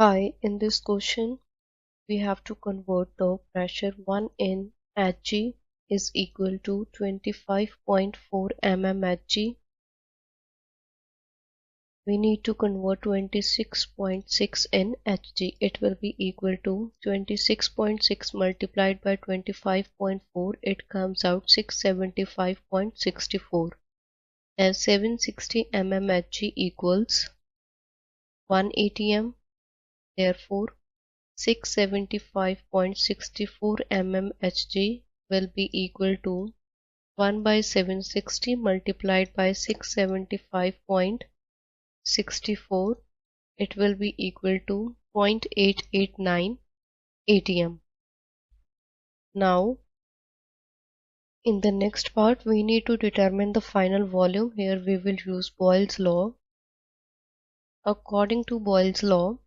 Hi, in this question, we have to convert the pressure 1 in Hg is equal to 25.4 mmHg. We need to convert 26.6 in Hg. It will be equal to 26.6 multiplied by 25.4. It comes out 675.64. As 760 mmHg equals 1 atm, therefore 675.64 mmHg will be equal to 1 by 760 multiplied by 675.64. It will be equal to 0.889 atm. Now, in the next part, we need to determine the final volume. Here we will use Boyle's law. According to Boyle's law,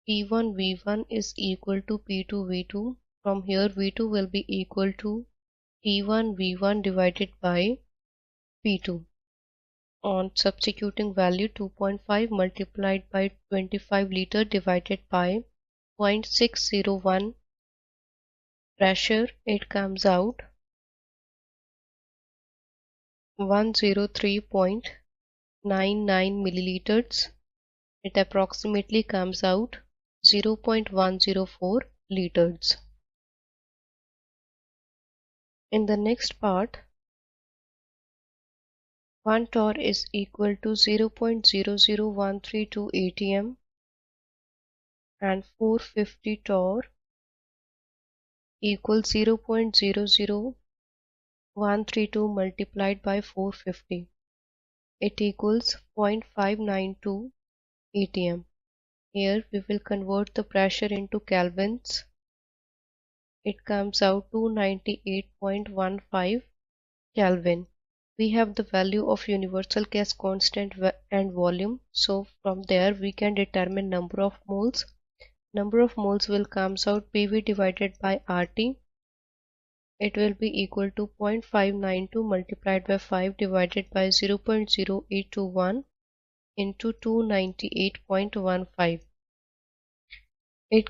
P1 V1 is equal to P2 V2. From here V2 will be equal to P1 V1 divided by P2. On substituting value 2.5 multiplied by 25 liter divided by 0.601 pressure, it comes out 103.99 milliliters. It approximately comes out 0.104 liters. In the next part, 1 torr is equal to 0.00132 atm and 450 torr equals 0.00132 multiplied by 450. It equals 0.592 atm. Here we will convert the pressure into kelvins. It comes out to 98.15 Kelvin. We have the value of universal gas constant and volume, so from there we can determine number of moles. Number of moles will comes out PV divided by RT. It will be equal to 0.592 multiplied by 5 divided by 0.0821 into 298.15. It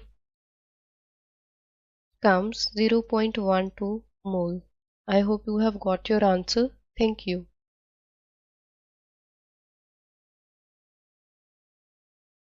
comes 0.12 mole. I hope you have got your answer. Thank you.